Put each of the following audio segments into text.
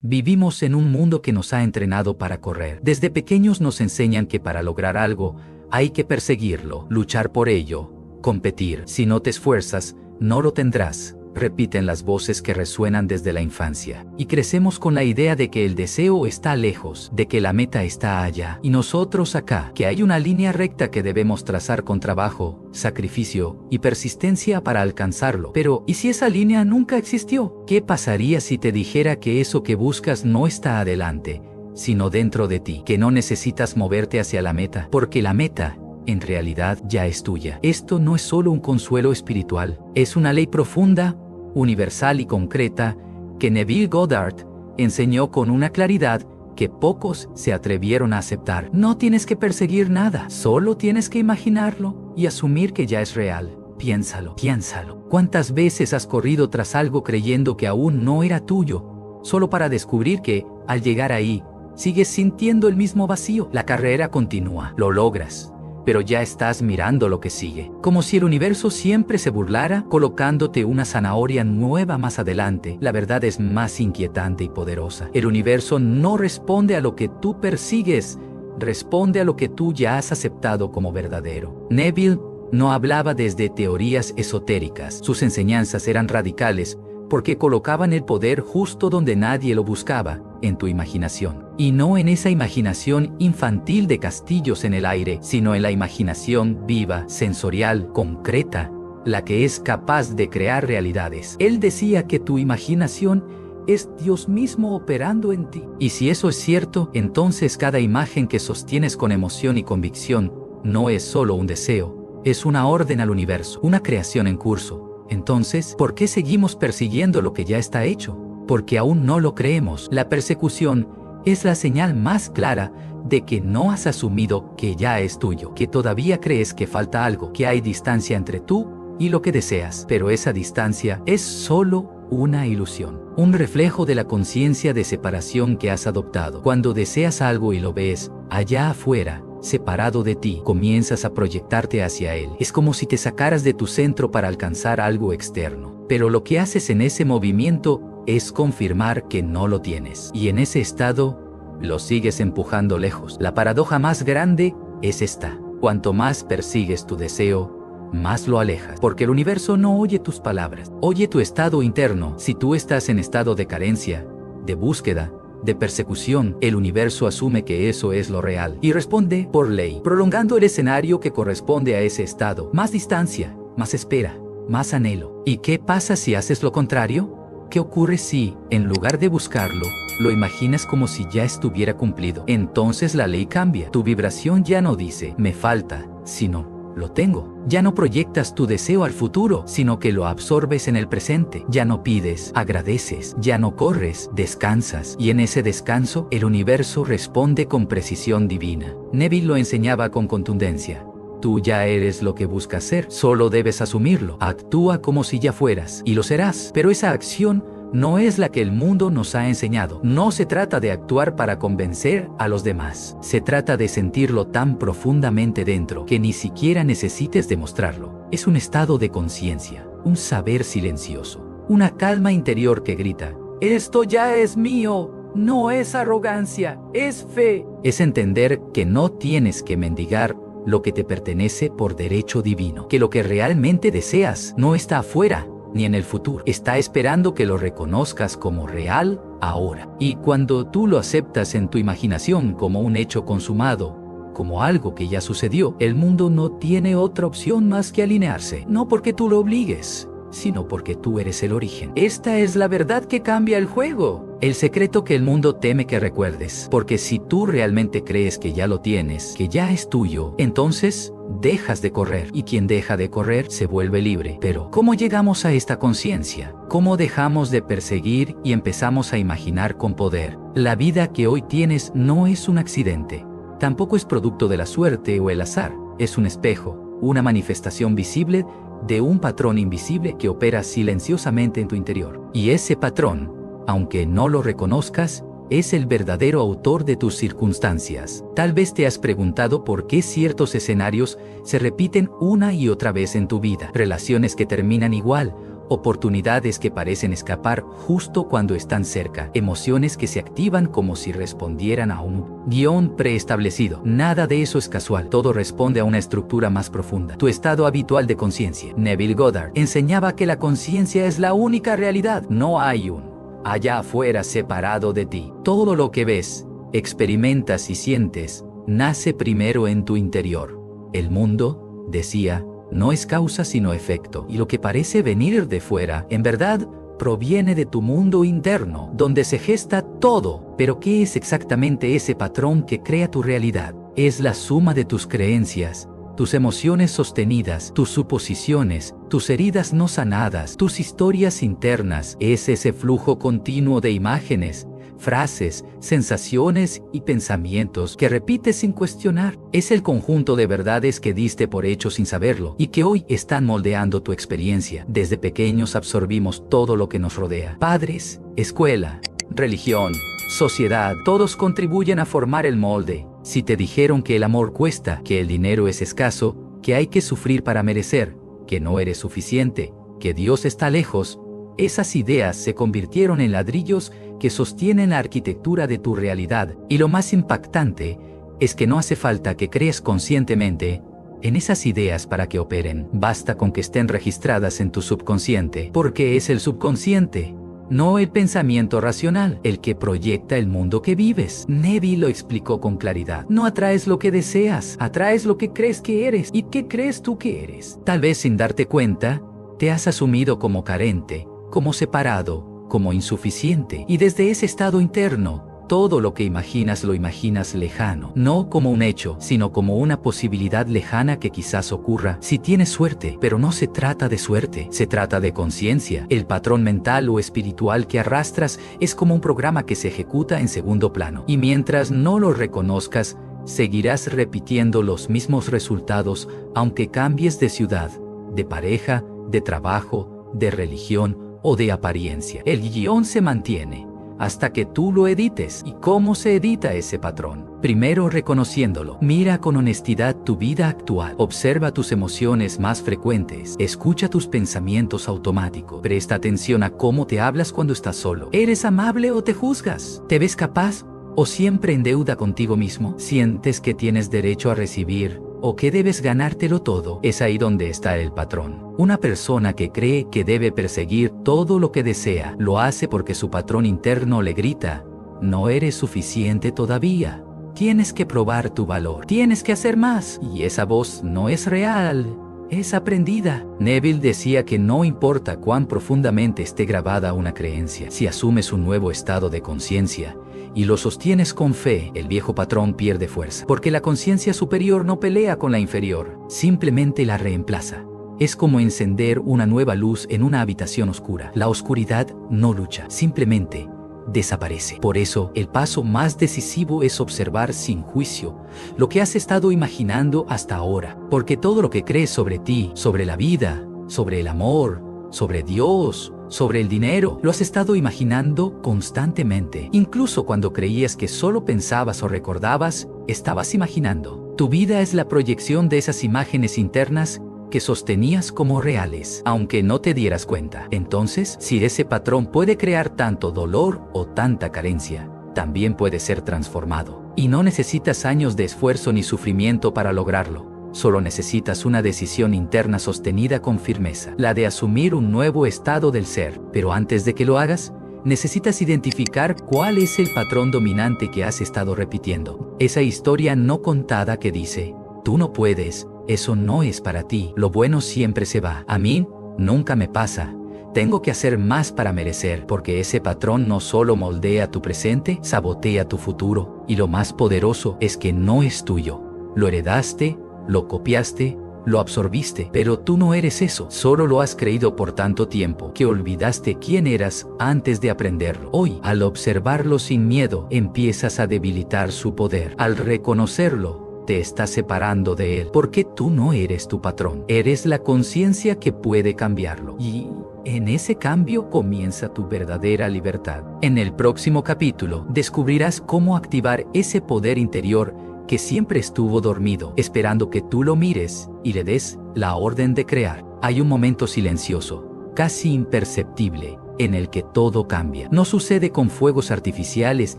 Vivimos en un mundo que nos ha entrenado para correr. Desde pequeños nos enseñan que para lograr algo, hay que perseguirlo, luchar por ello, competir. Si no te esfuerzas, no lo tendrás, repiten las voces que resuenan desde la infancia. Y crecemos con la idea de que el deseo está lejos, de que la meta está allá, y nosotros acá, que hay una línea recta que debemos trazar con trabajo, sacrificio y persistencia para alcanzarlo. Pero, ¿y si esa línea nunca existió? ¿Qué pasaría si te dijera que eso que buscas no está adelante, sino dentro de ti, que no necesitas moverte hacia la meta, porque la meta, en realidad, ya es tuya? Esto no es solo un consuelo espiritual, es una ley profunda, universal y concreta, que Neville Goddard enseñó con una claridad que pocos se atrevieron a aceptar. No tienes que perseguir nada, solo tienes que imaginarlo y asumir que ya es real. Piénsalo, piénsalo. ¿Cuántas veces has corrido tras algo creyendo que aún no era tuyo, solo para descubrir que, al llegar ahí, sigues sintiendo el mismo vacío? La carrera continúa, lo logras, pero ya estás mirando lo que sigue. Como si el universo siempre se burlara, colocándote una zanahoria nueva más adelante. La verdad es más inquietante y poderosa. El universo no responde a lo que tú persigues, responde a lo que tú ya has aceptado como verdadero. Neville no hablaba desde teorías esotéricas. Sus enseñanzas eran radicales, porque colocaban el poder justo donde nadie lo buscaba, en tu imaginación. Y no en esa imaginación infantil de castillos en el aire, sino en la imaginación viva, sensorial, concreta, la que es capaz de crear realidades. Él decía que tu imaginación es Dios mismo operando en ti. Y si eso es cierto, entonces cada imagen que sostienes con emoción y convicción no es solo un deseo, es una orden al universo, una creación en curso. Entonces, ¿por qué seguimos persiguiendo lo que ya está hecho? Porque aún no lo creemos. La persecución es la señal más clara de que no has asumido que ya es tuyo, que todavía crees que falta algo, que hay distancia entre tú y lo que deseas. Pero esa distancia es solo una ilusión, un reflejo de la conciencia de separación que has adoptado. Cuando deseas algo y lo ves allá afuera, separado de ti, comienzas a proyectarte hacia él. Es como si te sacaras de tu centro para alcanzar algo externo. Pero lo que haces en ese movimiento es confirmar que no lo tienes. Y en ese estado, lo sigues empujando lejos. La paradoja más grande es esta: cuanto más persigues tu deseo, más lo alejas. Porque el universo no oye tus palabras, oye tu estado interno. Si tú estás en estado de carencia, de búsqueda, de persecución, el universo asume que eso es lo real y responde por ley, prolongando el escenario que corresponde a ese estado. Más distancia, más espera, más anhelo. ¿Y qué pasa si haces lo contrario? ¿Qué ocurre si, en lugar de buscarlo, lo imaginas como si ya estuviera cumplido? Entonces la ley cambia. Tu vibración ya no dice "me falta", sino "lo tengo". Ya no proyectas tu deseo al futuro, sino que lo absorbes en el presente. Ya no pides, agradeces. Ya no corres, descansas. Y en ese descanso, el universo responde con precisión divina. Neville lo enseñaba con contundencia. Tú ya eres lo que buscas ser, solo debes asumirlo. Actúa como si ya fueras, y lo serás. Pero esa acción no es la que el mundo nos ha enseñado. No se trata de actuar para convencer a los demás. Se trata de sentirlo tan profundamente dentro que ni siquiera necesites demostrarlo. Es un estado de conciencia, un saber silencioso, una calma interior que grita: esto ya es mío. No es arrogancia, es fe. Es entender que no tienes que mendigar lo que te pertenece por derecho divino, que lo que realmente deseas no está afuera ni en el futuro, está esperando que lo reconozcas como real ahora. Y cuando tú lo aceptas en tu imaginación como un hecho consumado, como algo que ya sucedió, el mundo no tiene otra opción más que alinearse, no porque tú lo obligues, sino porque tú eres el origen. Esta es la verdad que cambia el juego, el secreto que el mundo teme que recuerdes, porque si tú realmente crees que ya lo tienes, que ya es tuyo, entonces dejas de correr, y quien deja de correr se vuelve libre. Pero, ¿cómo llegamos a esta conciencia? ¿Cómo dejamos de perseguir y empezamos a imaginar con poder? La vida que hoy tienes no es un accidente, tampoco es producto de la suerte o el azar, es un espejo, una manifestación visible de un patrón invisible que opera silenciosamente en tu interior. Y ese patrón, aunque no lo reconozcas, es el verdadero autor de tus circunstancias. Tal vez te has preguntado por qué ciertos escenarios se repiten una y otra vez en tu vida. Relaciones que terminan igual, oportunidades que parecen escapar justo cuando están cerca, emociones que se activan como si respondieran a un guión preestablecido. Nada de eso es casual, todo responde a una estructura más profunda. Tu estado habitual de conciencia. Neville Goddard enseñaba que la conciencia es la única realidad, no hay un allá afuera separado de ti. Todo lo que ves, experimentas y sientes, nace primero en tu interior. El mundo, decía, no es causa sino efecto, y lo que parece venir de fuera, en verdad, proviene de tu mundo interno, donde se gesta todo. Pero ¿qué es exactamente ese patrón que crea tu realidad? Es la suma de tus creencias, tus emociones sostenidas, tus suposiciones, tus heridas no sanadas, tus historias internas. Es ese flujo continuo de imágenes, frases, sensaciones y pensamientos que repites sin cuestionar. Es el conjunto de verdades que diste por hecho sin saberlo y que hoy están moldeando tu experiencia. Desde pequeños absorbimos todo lo que nos rodea. Padres, escuela, religión, sociedad, todos contribuyen a formar el molde. Si te dijeron que el amor cuesta, que el dinero es escaso, que hay que sufrir para merecer, que no eres suficiente, que Dios está lejos, esas ideas se convirtieron en ladrillos que sostienen la arquitectura de tu realidad. Y lo más impactante es que no hace falta que creas conscientemente en esas ideas para que operen. Basta con que estén registradas en tu subconsciente, porque es el subconsciente, no el pensamiento racional, el que proyecta el mundo que vives. Neville lo explicó con claridad. No atraes lo que deseas, atraes lo que crees que eres. ¿Y qué crees tú que eres? Tal vez sin darte cuenta, te has asumido como carente, como separado, como insuficiente. Y desde ese estado interno, todo lo que imaginas lo imaginas lejano, no como un hecho, sino como una posibilidad lejana que quizás ocurra si tienes suerte. Pero no se trata de suerte, se trata de conciencia. El patrón mental o espiritual que arrastras es como un programa que se ejecuta en segundo plano. Y mientras no lo reconozcas, seguirás repitiendo los mismos resultados, aunque cambies de ciudad, de pareja, de trabajo, de religión o de apariencia. El guión se mantiene hasta que tú lo edites. ¿Y cómo se edita ese patrón? Primero reconociéndolo. Mira con honestidad tu vida actual. Observa tus emociones más frecuentes. Escucha tus pensamientos automáticos. Presta atención a cómo te hablas cuando estás solo. ¿Eres amable o te juzgas? ¿Te ves capaz o siempre en deuda contigo mismo? ¿Sientes que tienes derecho a recibir o que debes ganártelo todo? Es ahí donde está el patrón. Una persona que cree que debe perseguir todo lo que desea, lo hace porque su patrón interno le grita: no eres suficiente todavía. Tienes que probar tu valor. Tienes que hacer más. Y esa voz no es real, es aprendida. Neville decía que no importa cuán profundamente esté grabada una creencia, si asumes un nuevo estado de conciencia y lo sostienes con fe, el viejo patrón pierde fuerza. Porque la conciencia superior no pelea con la inferior, simplemente la reemplaza. Es como encender una nueva luz en una habitación oscura. La oscuridad no lucha, simplemente desaparece. Por eso, el paso más decisivo es observar sin juicio lo que has estado imaginando hasta ahora. Porque todo lo que crees sobre ti, sobre la vida, sobre el amor, sobre Dios, sobre el dinero, lo has estado imaginando constantemente. Incluso cuando creías que solo pensabas o recordabas, estabas imaginando. Tu vida es la proyección de esas imágenes internas que sostenías como reales, aunque no te dieras cuenta. Entonces, si ese patrón puede crear tanto dolor o tanta carencia, también puede ser transformado. Y no necesitas años de esfuerzo ni sufrimiento para lograrlo. Solo necesitas una decisión interna sostenida con firmeza, la de asumir un nuevo estado del ser. Pero antes de que lo hagas, necesitas identificar cuál es el patrón dominante que has estado repitiendo. Esa historia no contada que dice: tú no puedes, eso no es para ti, lo bueno siempre se va, a mí nunca me pasa, tengo que hacer más para merecer. Porque ese patrón no solo moldea tu presente, sabotea tu futuro. Y lo más poderoso es que no es tuyo. Lo heredaste, lo copiaste, lo absorbiste, pero tú no eres eso. Solo lo has creído por tanto tiempo que olvidaste quién eras antes de aprenderlo. Hoy, al observarlo sin miedo, empiezas a debilitar su poder. Al reconocerlo, te estás separando de él, porque tú no eres tu patrón. Eres la conciencia que puede cambiarlo. Y en ese cambio comienza tu verdadera libertad. En el próximo capítulo, descubrirás cómo activar ese poder interior que siempre estuvo dormido, esperando que tú lo mires y le des la orden de crear. Hay un momento silencioso, casi imperceptible, en el que todo cambia. No sucede con fuegos artificiales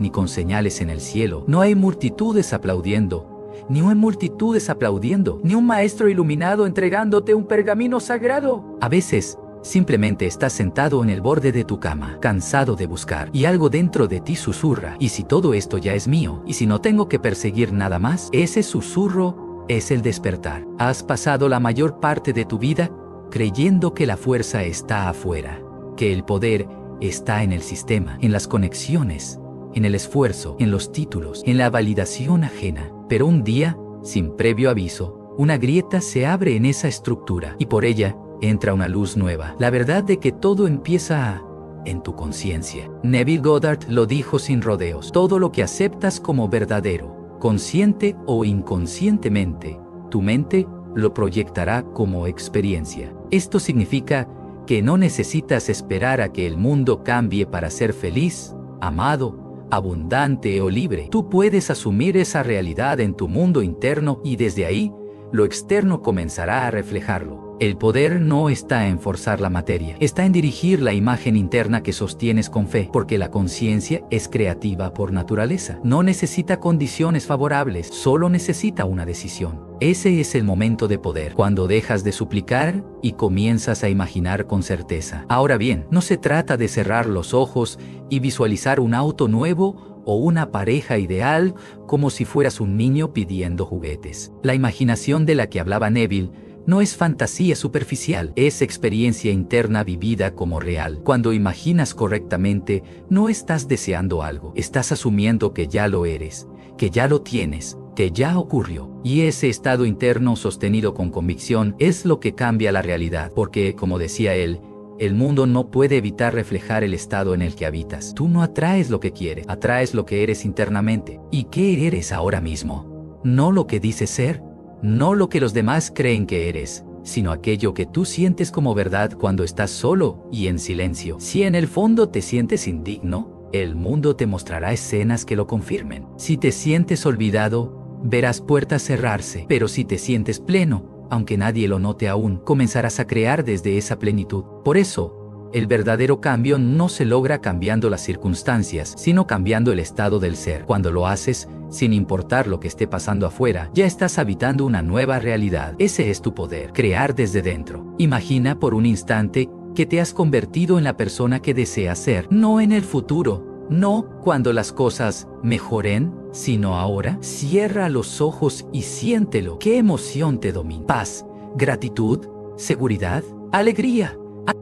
ni con señales en el cielo. No hay multitudes aplaudiendo, ni un maestro iluminado entregándote un pergamino sagrado. A veces, simplemente estás sentado en el borde de tu cama, cansado de buscar, y algo dentro de ti susurra: ¿y si todo esto ya es mío? ¿Y si no tengo que perseguir nada más? Ese susurro es el despertar. Has pasado la mayor parte de tu vida creyendo que la fuerza está afuera, que el poder está en el sistema, en las conexiones, en el esfuerzo, en los títulos, en la validación ajena. Pero un día, sin previo aviso, una grieta se abre en esa estructura y por ella entra una luz nueva. La verdad de que todo empieza en tu conciencia. Neville Goddard lo dijo sin rodeos: todo lo que aceptas como verdadero, consciente o inconscientemente, tu mente lo proyectará como experiencia. Esto significa que no necesitas esperar a que el mundo cambie para ser feliz, amado, abundante o libre. Tú puedes asumir esa realidad en tu mundo interno y desde ahí, lo externo comenzará a reflejarlo. El poder no está en forzar la materia, está en dirigir la imagen interna que sostienes con fe, porque la conciencia es creativa por naturaleza. No necesita condiciones favorables, solo necesita una decisión. Ese es el momento de poder, cuando dejas de suplicar y comienzas a imaginar con certeza. Ahora bien, no se trata de cerrar los ojos y visualizar un auto nuevo o una pareja ideal como si fueras un niño pidiendo juguetes. La imaginación de la que hablaba Neville no es fantasía superficial, es experiencia interna vivida como real. Cuando imaginas correctamente, no estás deseando algo, estás asumiendo que ya lo eres, que ya lo tienes, que ya ocurrió. Y ese estado interno sostenido con convicción es lo que cambia la realidad, porque, como decía él, el mundo no puede evitar reflejar el estado en el que habitas. Tú no atraes lo que quieres, atraes lo que eres internamente. ¿Y qué eres ahora mismo? No lo que dices ser, no lo que los demás creen que eres, sino aquello que tú sientes como verdad cuando estás solo y en silencio. Si en el fondo te sientes indigno, el mundo te mostrará escenas que lo confirmen. Si te sientes olvidado, verás puertas cerrarse. Pero si te sientes pleno, aunque nadie lo note aún, comenzarás a crear desde esa plenitud. Por eso, el verdadero cambio no se logra cambiando las circunstancias, sino cambiando el estado del ser. Cuando lo haces, sin importar lo que esté pasando afuera, ya estás habitando una nueva realidad. Ese es tu poder, crear desde dentro. Imagina por un instante que te has convertido en la persona que deseas ser, no en el futuro, no cuando las cosas mejoren, sino ahora. Cierra los ojos y siéntelo. ¿Qué emoción te domina? Paz, gratitud, seguridad, alegría.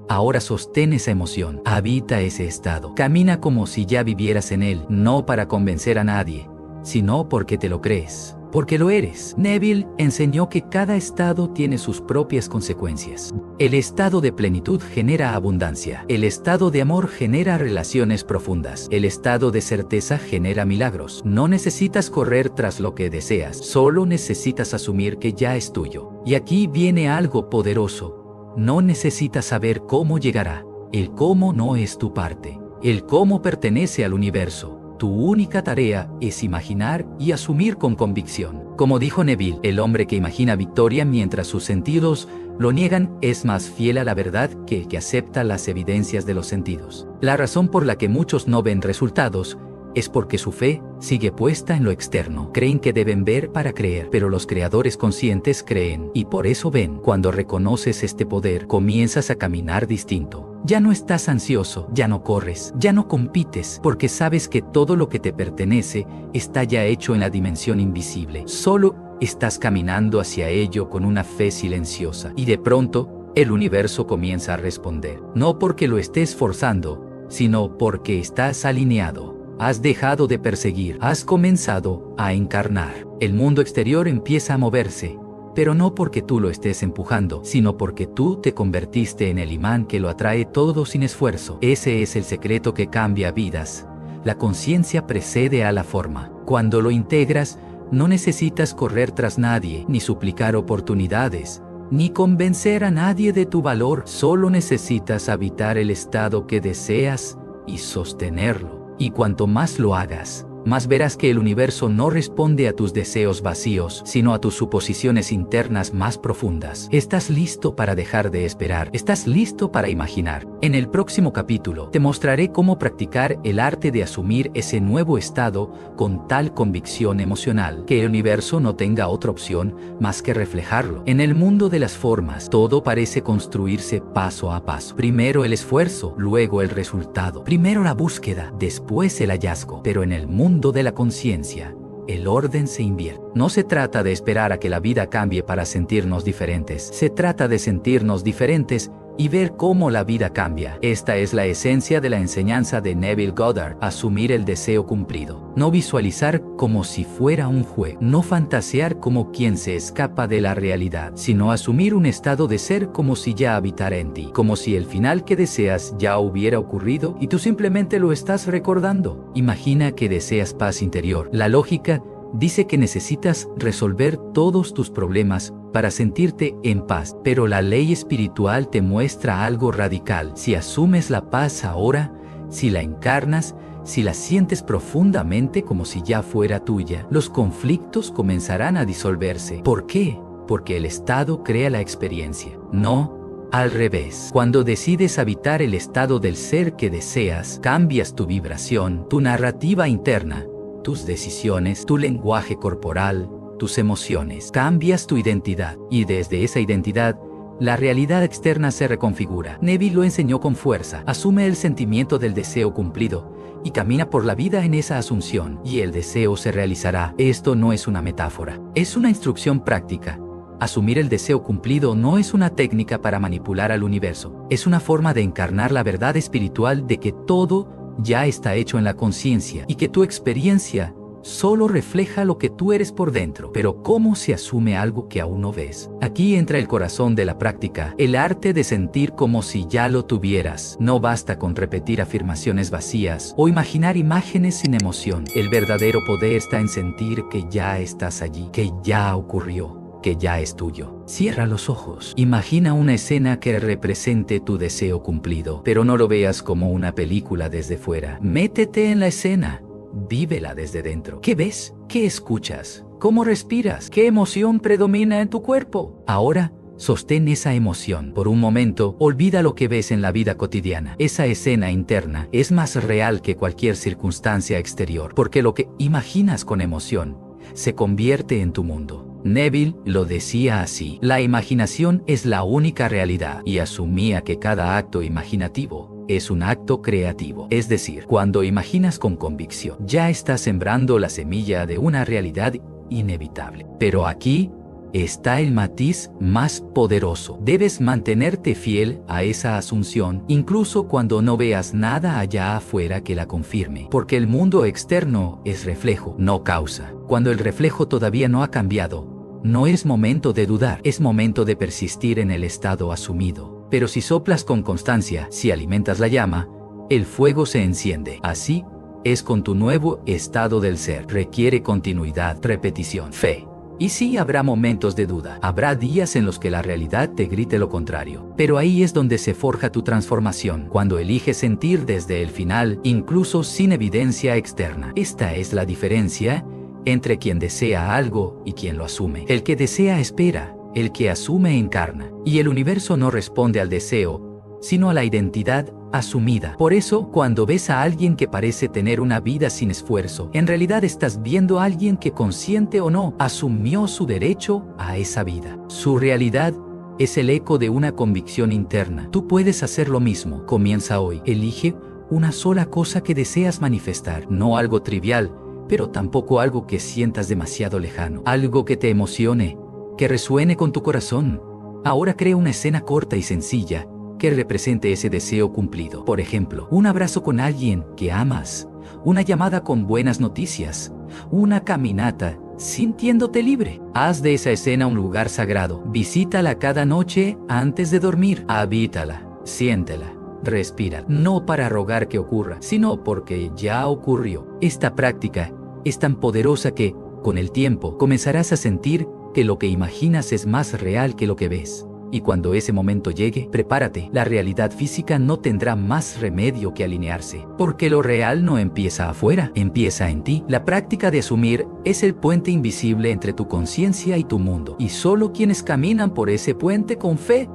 Ahora sostén esa emoción, habita ese estado, camina como si ya vivieras en él, no para convencer a nadie, sino porque te lo crees, porque lo eres. Neville enseñó que cada estado tiene sus propias consecuencias. El estado de plenitud genera abundancia, el estado de amor genera relaciones profundas, el estado de certeza genera milagros. No necesitas correr tras lo que deseas, solo necesitas asumir que ya es tuyo. Y aquí viene algo poderoso. No necesitas saber cómo llegará. El cómo no es tu parte. El cómo pertenece al universo. Tu única tarea es imaginar y asumir con convicción. Como dijo Neville, el hombre que imagina victoria mientras sus sentidos lo niegan es más fiel a la verdad que el que acepta las evidencias de los sentidos. La razón por la que muchos no ven resultados es porque su fe sigue puesta en lo externo. Creen que deben ver para creer, pero los creadores conscientes creen, y por eso ven. Cuando reconoces este poder, comienzas a caminar distinto. Ya no estás ansioso, ya no corres, ya no compites, porque sabes que todo lo que te pertenece está ya hecho en la dimensión invisible. Solo estás caminando hacia ello con una fe silenciosa, y de pronto, el universo comienza a responder. No porque lo estés forzando, sino porque estás alineado. Has dejado de perseguir, has comenzado a encarnar. El mundo exterior empieza a moverse, pero no porque tú lo estés empujando, sino porque tú te convertiste en el imán que lo atrae todo sin esfuerzo. Ese es el secreto que cambia vidas. La conciencia precede a la forma. Cuando lo integras, no necesitas correr tras nadie, ni suplicar oportunidades, ni convencer a nadie de tu valor. Solo necesitas habitar el estado que deseas y sostenerlo. Y cuanto más lo hagas, más verás que el universo no responde a tus deseos vacíos, sino a tus suposiciones internas más profundas. Estás listo para dejar de esperar. Estás listo para imaginar. En el próximo capítulo te mostraré cómo practicar el arte de asumir ese nuevo estado con tal convicción emocional que el universo no tenga otra opción más que reflejarlo. En el mundo de las formas, todo parece construirse paso a paso. Primero el esfuerzo, luego el resultado. Primero la búsqueda, después el hallazgo. Pero en el mundo de la conciencia, el orden se invierte. No se trata de esperar a que la vida cambie para sentirnos diferentes. Se trata de sentirnos diferentes y ver cómo la vida cambia. Esta es la esencia de la enseñanza de Neville Goddard: asumir el deseo cumplido. No visualizar como si fuera un juego. No fantasear como quien se escapa de la realidad, sino asumir un estado de ser como si ya habitara en ti. Como si el final que deseas ya hubiera ocurrido y tú simplemente lo estás recordando. Imagina que deseas paz interior. La lógica dice que necesitas resolver todos tus problemas para sentirte en paz, pero la ley espiritual te muestra algo radical. Si asumes la paz ahora, si la encarnas, si la sientes profundamente como si ya fuera tuya, los conflictos comenzarán a disolverse. ¿Por qué? Porque el estado crea la experiencia, no al revés. Cuando decides habitar el estado del ser que deseas, cambias tu vibración, tu narrativa interna, tus decisiones, tu lenguaje corporal, tus emociones. Cambias tu identidad y desde esa identidad, la realidad externa se reconfigura. Neville lo enseñó con fuerza. Asume el sentimiento del deseo cumplido y camina por la vida en esa asunción y el deseo se realizará. Esto no es una metáfora, es una instrucción práctica. Asumir el deseo cumplido no es una técnica para manipular al universo. Es una forma de encarnar la verdad espiritual de que todo ya está hecho en la conciencia y que tu experiencia solo refleja lo que tú eres por dentro. Pero ¿cómo se asume algo que aún no ves? Aquí entra el corazón de la práctica, el arte de sentir como si ya lo tuvieras. No basta con repetir afirmaciones vacías o imaginar imágenes sin emoción. El verdadero poder está en sentir que ya estás allí, que ya ocurrió, que ya es tuyo. Cierra los ojos. Imagina una escena que represente tu deseo cumplido, pero no lo veas como una película desde fuera. Métete en la escena. Vívela desde dentro. ¿Qué ves? ¿Qué escuchas? ¿Cómo respiras? ¿Qué emoción predomina en tu cuerpo? Ahora, sostén esa emoción. Por un momento, olvida lo que ves en la vida cotidiana. Esa escena interna es más real que cualquier circunstancia exterior, porque lo que imaginas con emoción se convierte en tu mundo. Neville lo decía así: la imaginación es la única realidad, y asumía que cada acto imaginativo es un acto creativo. Es decir, cuando imaginas con convicción, ya estás sembrando la semilla de una realidad inevitable. Pero aquí está el matiz más poderoso. Debes mantenerte fiel a esa asunción, incluso cuando no veas nada allá afuera que la confirme, porque el mundo externo es reflejo, no causa. Cuando el reflejo todavía no ha cambiado, no es momento de dudar, es momento de persistir en el estado asumido. Pero si soplas con constancia, si alimentas la llama, el fuego se enciende. Así es con tu nuevo estado del ser. Requiere continuidad, repetición, fe. Y sí, habrá momentos de duda. Habrá días en los que la realidad te grite lo contrario. Pero ahí es donde se forja tu transformación, cuando eliges sentir desde el final, incluso sin evidencia externa. Esta es la diferencia entre quien desea algo y quien lo asume. El que desea espera. El que asume encarna, y el universo no responde al deseo, sino a la identidad asumida. Por eso, cuando ves a alguien que parece tener una vida sin esfuerzo, en realidad estás viendo a alguien que, consciente o no, asumió su derecho a esa vida. Su realidad es el eco de una convicción interna. Tú puedes hacer lo mismo. Comienza hoy. Elige una sola cosa que deseas manifestar, no algo trivial, pero tampoco algo que sientas demasiado lejano. Algo que te emocione, que resuene con tu corazón. Ahora crea una escena corta y sencilla que represente ese deseo cumplido. Por ejemplo, un abrazo con alguien que amas, una llamada con buenas noticias, una caminata sintiéndote libre. Haz de esa escena un lugar sagrado. Visítala cada noche antes de dormir. Habítala, siéntela, respira. No para rogar que ocurra, sino porque ya ocurrió. Esta práctica es tan poderosa que, con el tiempo, comenzarás a sentir que lo que imaginas es más real que lo que ves. Y cuando ese momento llegue, prepárate, la realidad física no tendrá más remedio que alinearse, porque lo real no empieza afuera, empieza en ti. La práctica de asumir es el puente invisible entre tu conciencia y tu mundo, y solo quienes caminan por ese puente con fe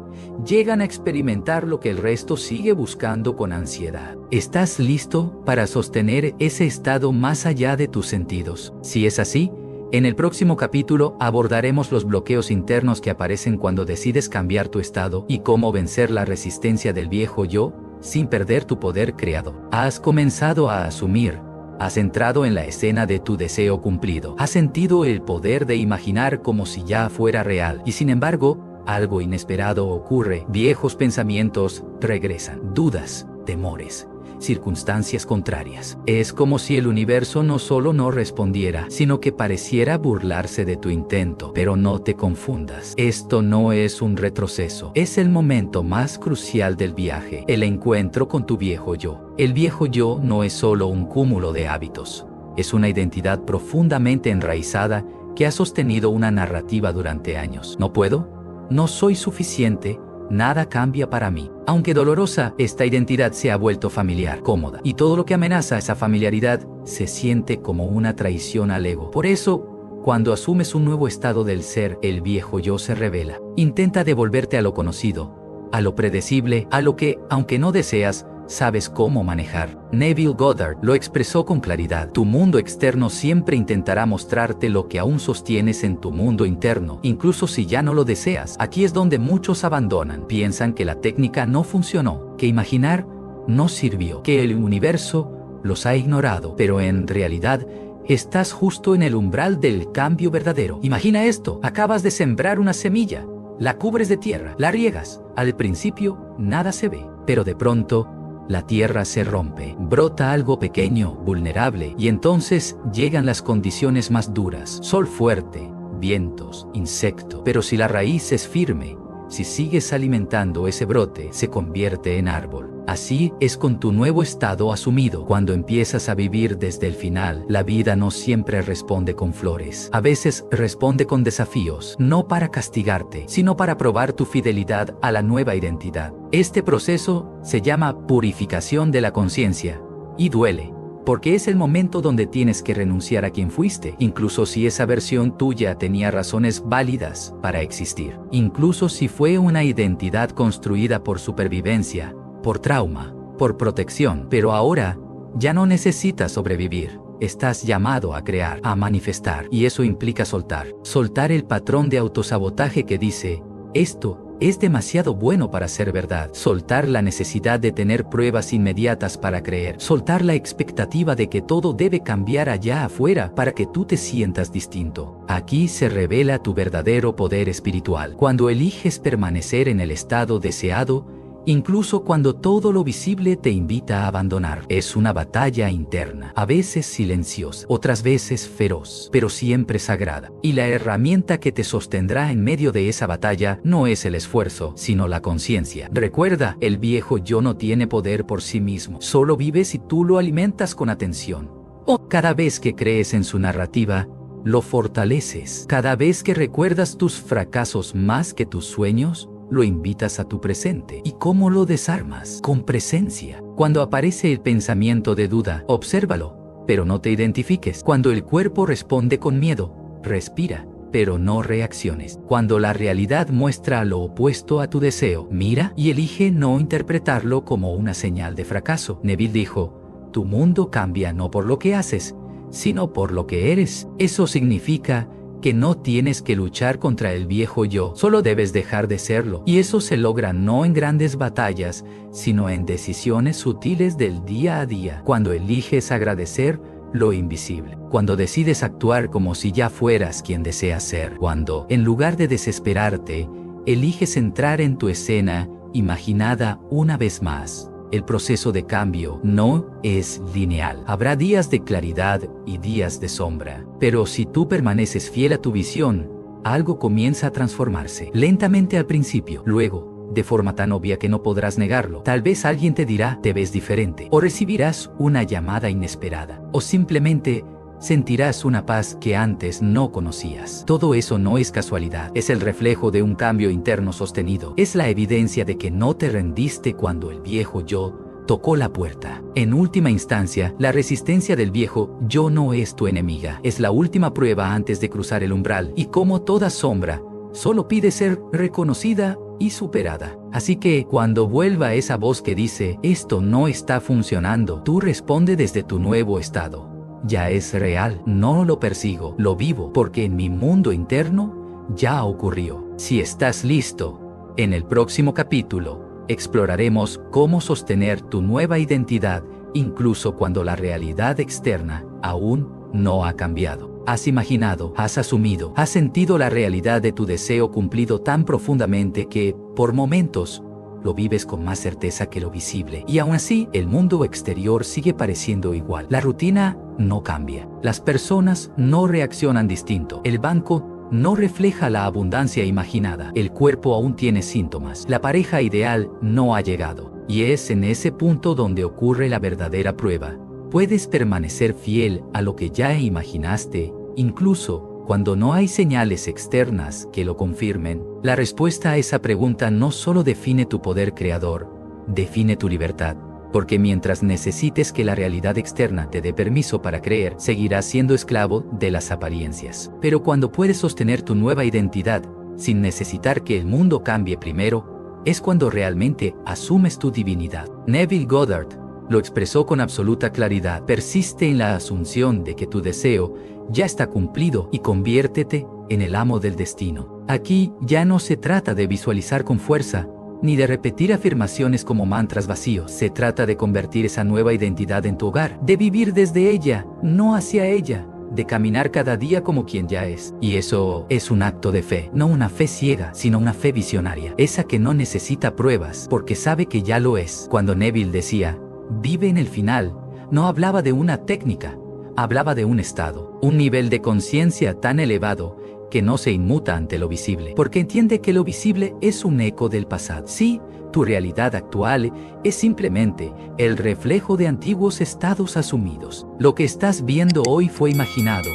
llegan a experimentar lo que el resto sigue buscando con ansiedad. ¿Estás listo para sostener ese estado más allá de tus sentidos? Si es así, en el próximo capítulo abordaremos los bloqueos internos que aparecen cuando decides cambiar tu estado y cómo vencer la resistencia del viejo yo sin perder tu poder creador. Has comenzado a asumir. Has entrado en la escena de tu deseo cumplido. Has sentido el poder de imaginar como si ya fuera real. Y sin embargo, algo inesperado ocurre. Viejos pensamientos regresan. Dudas, temores, circunstancias contrarias. Es como si el universo no solo no respondiera, sino que pareciera burlarse de tu intento. Pero no te confundas. Esto no es un retroceso. Es el momento más crucial del viaje, el encuentro con tu viejo yo. El viejo yo no es solo un cúmulo de hábitos. Es una identidad profundamente enraizada que ha sostenido una narrativa durante años. ¿No puedo? ¿No soy suficiente? Nada cambia para mí. Aunque dolorosa, esta identidad se ha vuelto familiar, cómoda. Y todo lo que amenaza esa familiaridad se siente como una traición al ego. Por eso, cuando asumes un nuevo estado del ser, el viejo yo se revela. Intenta devolverte a lo conocido, a lo predecible, a lo que, aunque no deseas, sabes cómo manejar. Neville Goddard lo expresó con claridad. Tu mundo externo siempre intentará mostrarte lo que aún sostienes en tu mundo interno, incluso si ya no lo deseas. Aquí es donde muchos abandonan. Piensan que la técnica no funcionó, que imaginar no sirvió, que el universo los ha ignorado. Pero en realidad, estás justo en el umbral del cambio verdadero. Imagina esto: acabas de sembrar una semilla, la cubres de tierra, la riegas. Al principio, nada se ve, pero de pronto, la tierra se rompe, brota algo pequeño, vulnerable, y entonces llegan las condiciones más duras. Sol fuerte, vientos, insecto. Pero si la raíz es firme, si sigues alimentando ese brote, se convierte en árbol. Así es con tu nuevo estado asumido. Cuando empiezas a vivir desde el final, la vida no siempre responde con flores. A veces responde con desafíos, no para castigarte, sino para probar tu fidelidad a la nueva identidad. Este proceso se llama purificación de la conciencia, y duele, porque es el momento donde tienes que renunciar a quien fuiste, incluso si esa versión tuya tenía razones válidas para existir. Incluso si fue una identidad construida por supervivencia, por trauma, por protección. Pero ahora, ya no necesitas sobrevivir. Estás llamado a crear, a manifestar. Y eso implica soltar. Soltar el patrón de autosabotaje que dice, esto es demasiado bueno para ser verdad. Soltar la necesidad de tener pruebas inmediatas para creer. Soltar la expectativa de que todo debe cambiar allá afuera para que tú te sientas distinto. Aquí se revela tu verdadero poder espiritual. Cuando eliges permanecer en el estado deseado, incluso cuando todo lo visible te invita a abandonar. Es una batalla interna, a veces silenciosa, otras veces feroz, pero siempre sagrada. Y la herramienta que te sostendrá en medio de esa batalla no es el esfuerzo, sino la conciencia. Recuerda, el viejo yo no tiene poder por sí mismo, solo vive si tú lo alimentas con atención. Cada vez que crees en su narrativa, lo fortaleces. Cada vez que recuerdas tus fracasos más que tus sueños, lo invitas a tu presente. ¿Y cómo lo desarmas? Con presencia. Cuando aparece el pensamiento de duda, obsérvalo, pero no te identifiques. Cuando el cuerpo responde con miedo, respira, pero no reacciones. Cuando la realidad muestra lo opuesto a tu deseo, mira y elige no interpretarlo como una señal de fracaso. Neville dijo, tu mundo cambia no por lo que haces, sino por lo que eres. Eso significa que no tienes que luchar contra el viejo yo, solo debes dejar de serlo. Y eso se logra no en grandes batallas, sino en decisiones sutiles del día a día. Cuando eliges agradecer lo invisible. Cuando decides actuar como si ya fueras quien deseas ser. Cuando, en lugar de desesperarte, eliges entrar en tu escena imaginada una vez más. El proceso de cambio no es lineal. Habrá días de claridad y días de sombra. Pero si tú permaneces fiel a tu visión, algo comienza a transformarse. Lentamente al principio, luego, de forma tan obvia que no podrás negarlo. Tal vez alguien te dirá, te ves diferente. O recibirás una llamada inesperada. O simplemente sentirás una paz que antes no conocías. Todo eso no es casualidad, es el reflejo de un cambio interno sostenido. Es la evidencia de que no te rendiste cuando el viejo yo tocó la puerta. En última instancia, la resistencia del viejo yo no es tu enemiga. Es la última prueba antes de cruzar el umbral. Y como toda sombra, solo pide ser reconocida y superada. Así que, cuando vuelva esa voz que dice, esto no está funcionando, tú responde desde tu nuevo estado. Ya es real, no lo persigo, lo vivo, porque en mi mundo interno ya ocurrió. Si estás listo, en el próximo capítulo, exploraremos cómo sostener tu nueva identidad, incluso cuando la realidad externa aún no ha cambiado. Has imaginado, has asumido, has sentido la realidad de tu deseo cumplido tan profundamente que, por momentos, lo vives con más certeza que lo visible. Y aún así, el mundo exterior sigue pareciendo igual. La rutina no cambia. Las personas no reaccionan distinto. El banco no refleja la abundancia imaginada. El cuerpo aún tiene síntomas. La pareja ideal no ha llegado. Y es en ese punto donde ocurre la verdadera prueba. ¿Puedes permanecer fiel a lo que ya imaginaste, incluso cuando no hay señales externas que lo confirmen? La respuesta a esa pregunta no solo define tu poder creador, define tu libertad. Porque mientras necesites que la realidad externa te dé permiso para creer, seguirás siendo esclavo de las apariencias. Pero cuando puedes sostener tu nueva identidad, sin necesitar que el mundo cambie primero, es cuando realmente asumes tu divinidad. Neville Goddard lo expresó con absoluta claridad. Persiste en la asunción de que tu deseo ya está cumplido y conviértete en el amo del destino. Aquí ya no se trata de visualizar con fuerza, ni de repetir afirmaciones como mantras vacíos. Se trata de convertir esa nueva identidad en tu hogar, de vivir desde ella, no hacia ella, de caminar cada día como quien ya es. Y eso es un acto de fe, no una fe ciega, sino una fe visionaria, esa que no necesita pruebas, porque sabe que ya lo es. Cuando Neville decía, vive en el final, no hablaba de una técnica, hablaba de un estado, un nivel de conciencia tan elevado que no se inmuta ante lo visible, porque entiende que lo visible es un eco del pasado. Sí, tu realidad actual es simplemente el reflejo de antiguos estados asumidos. Lo que estás viendo hoy fue imaginado,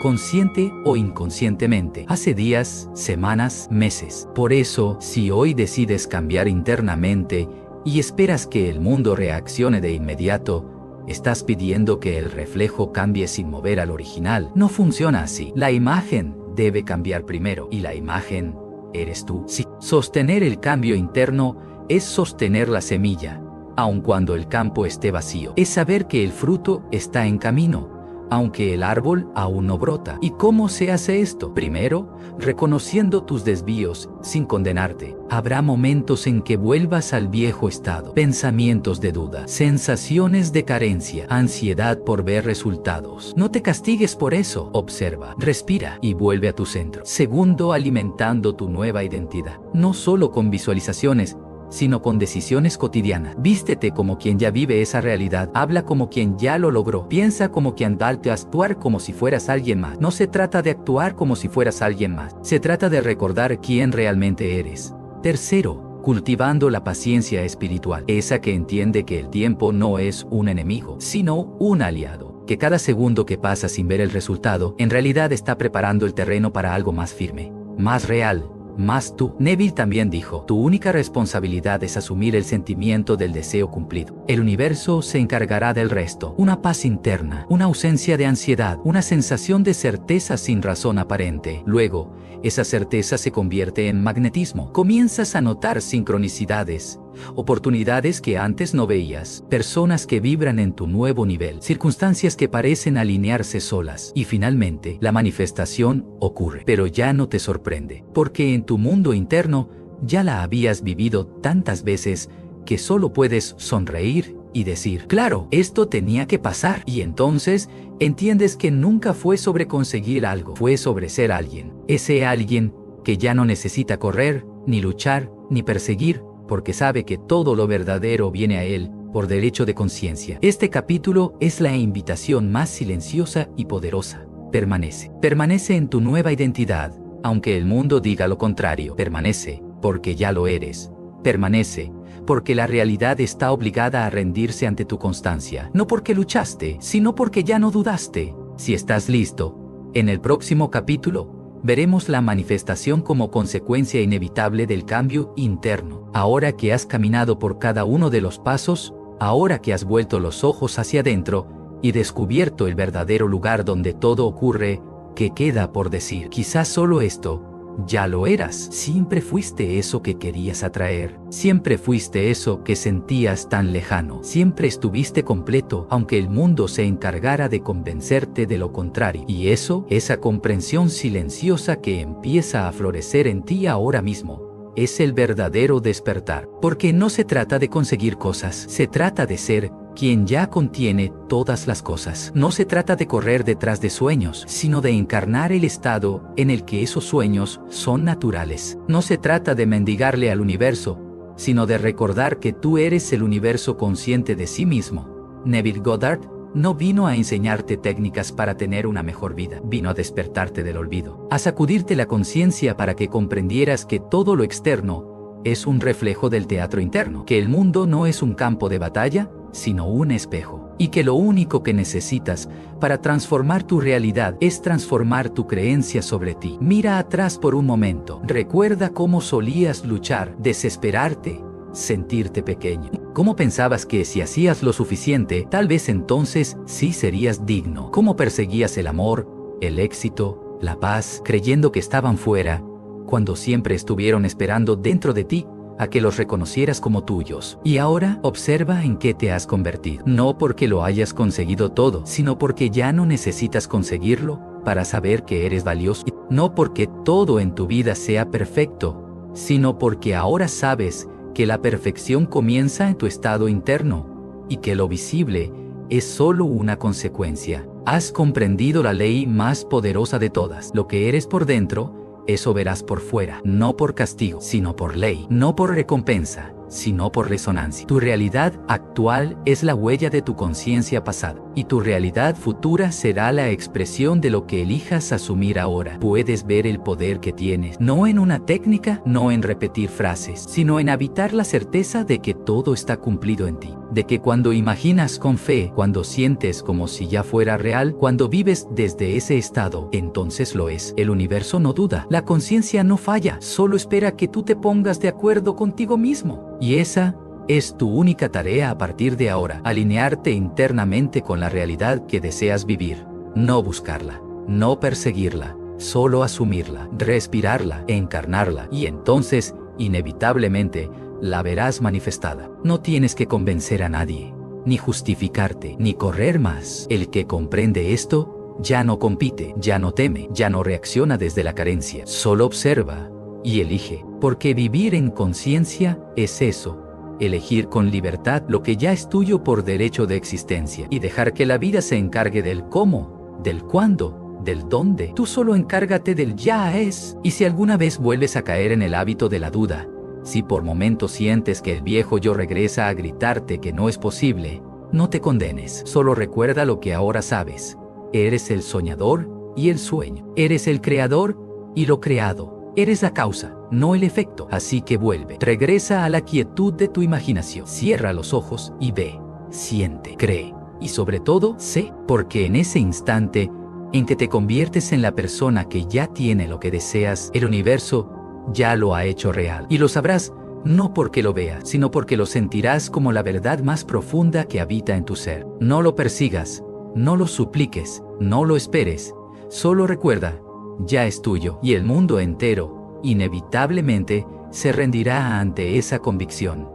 consciente o inconscientemente, hace días, semanas, meses. Por eso, si hoy decides cambiar internamente y esperas que el mundo reaccione de inmediato, estás pidiendo que el reflejo cambie sin mover al original. No funciona así. La imagen debe cambiar primero, y la imagen eres tú. Sí, sostener el cambio interno es sostener la semilla, aun cuando el campo esté vacío. Es saber que el fruto está en camino, aunque el árbol aún no brota. ¿Y cómo se hace esto? Primero, reconociendo tus desvíos sin condenarte. Habrá momentos en que vuelvas al viejo estado. Pensamientos de duda, sensaciones de carencia, ansiedad por ver resultados. No te castigues por eso. Observa, respira y vuelve a tu centro. Segundo, alimentando tu nueva identidad. No solo con visualizaciones, sino con decisiones cotidianas. Vístete como quien ya vive esa realidad, habla como quien ya lo logró, piensa como quien va a actuar como si fueras alguien más. No se trata de actuar como si fueras alguien más, se trata de recordar quién realmente eres. Tercero, cultivando la paciencia espiritual, esa que entiende que el tiempo no es un enemigo, sino un aliado, que cada segundo que pasa sin ver el resultado, en realidad está preparando el terreno para algo más firme, más real, más tú. Neville también dijo, tu única responsabilidad es asumir el sentimiento del deseo cumplido. El universo se encargará del resto. Una paz interna, una ausencia de ansiedad, una sensación de certeza sin razón aparente. Luego, esa certeza se convierte en magnetismo. Comienzas a notar sincronicidades, oportunidades que antes no veías, personas que vibran en tu nuevo nivel, circunstancias que parecen alinearse solas. Y finalmente, la manifestación ocurre, pero ya no te sorprende, porque en tu mundo interno ya la habías vivido tantas veces que solo puedes sonreír y decir, claro, esto tenía que pasar. Y entonces entiendes que nunca fue sobre conseguir algo, fue sobre ser alguien. Ese alguien que ya no necesita correr, ni luchar, ni perseguir, porque sabe que todo lo verdadero viene a él por derecho de conciencia. Este capítulo es la invitación más silenciosa y poderosa. Permanece. Permanece en tu nueva identidad, aunque el mundo diga lo contrario. Permanece, porque ya lo eres. Permanece, porque la realidad está obligada a rendirse ante tu constancia. No porque luchaste, sino porque ya no dudaste. Si estás listo, en el próximo capítulo, veremos la manifestación como consecuencia inevitable del cambio interno. Ahora que has caminado por cada uno de los pasos, ahora que has vuelto los ojos hacia adentro y descubierto el verdadero lugar donde todo ocurre, ¿qué queda por decir? Quizás solo esto: ya lo eras. Siempre fuiste eso que querías atraer. Siempre fuiste eso que sentías tan lejano. Siempre estuviste completo, aunque el mundo se encargara de convencerte de lo contrario. Y esa comprensión silenciosa que empieza a florecer en ti ahora mismo, es el verdadero despertar. Porque no se trata de conseguir cosas, se trata de ser quien ya contiene todas las cosas. No se trata de correr detrás de sueños, sino de encarnar el estado en el que esos sueños son naturales. No se trata de mendigarle al universo, sino de recordar que tú eres el universo consciente de sí mismo. Neville Goddard no vino a enseñarte técnicas para tener una mejor vida, vino a despertarte del olvido, a sacudirte la conciencia para que comprendieras que todo lo externo es un reflejo del teatro interno, que el mundo no es un campo de batalla, sino un espejo, y que lo único que necesitas para transformar tu realidad es transformar tu creencia sobre ti. Mira atrás por un momento, recuerda cómo solías luchar, desesperarte, sentirte pequeño. ¿Cómo pensabas que si hacías lo suficiente, tal vez entonces sí serías digno? ¿Cómo perseguías el amor, el éxito, la paz, creyendo que estaban fuera, cuando siempre estuvieron esperando dentro de ti a que los reconocieras como tuyos? Y ahora observa en qué te has convertido. No porque lo hayas conseguido todo, sino porque ya no necesitas conseguirlo para saber que eres valioso. No porque todo en tu vida sea perfecto, sino porque ahora sabes que la perfección comienza en tu estado interno y que lo visible es solo una consecuencia. Has comprendido la ley más poderosa de todas. Lo que eres por dentro, eso verás por fuera, no por castigo, sino por ley, no por recompensa, sino por resonancia. Tu realidad actual es la huella de tu conciencia pasada, y tu realidad futura será la expresión de lo que elijas asumir ahora. Puedes ver el poder que tienes, no en una técnica, no en repetir frases, sino en habitar la certeza de que todo está cumplido en ti, de que cuando imaginas con fe, cuando sientes como si ya fuera real, cuando vives desde ese estado, entonces lo es. El universo no duda, la conciencia no falla, solo espera que tú te pongas de acuerdo contigo mismo. Y esa es tu única tarea a partir de ahora, alinearte internamente con la realidad que deseas vivir, no buscarla, no perseguirla, solo asumirla, respirarla, encarnarla, y entonces, inevitablemente, la verás manifestada. No tienes que convencer a nadie, ni justificarte, ni correr más. El que comprende esto, ya no compite, ya no teme, ya no reacciona desde la carencia, solo observa y elige, porque vivir en conciencia es eso, elegir con libertad lo que ya es tuyo por derecho de existencia, y dejar que la vida se encargue del cómo, del cuándo, del dónde. Tú solo encárgate del ya es. Y si alguna vez vuelves a caer en el hábito de la duda, si por momentos sientes que el viejo yo regresa a gritarte que no es posible, no te condenes, solo recuerda lo que ahora sabes. Eres el soñador y el sueño, eres el creador y lo creado. Eres la causa, no el efecto. Así que vuelve, regresa a la quietud de tu imaginación. Cierra los ojos y ve, siente, cree y sobre todo sé, porque en ese instante en que te conviertes en la persona que ya tiene lo que deseas, el universo ya lo ha hecho real. Y lo sabrás no porque lo veas, sino porque lo sentirás como la verdad más profunda que habita en tu ser. No lo persigas, no lo supliques, no lo esperes, solo recuerda, ya es tuyo, y el mundo entero, inevitablemente, se rendirá ante esa convicción.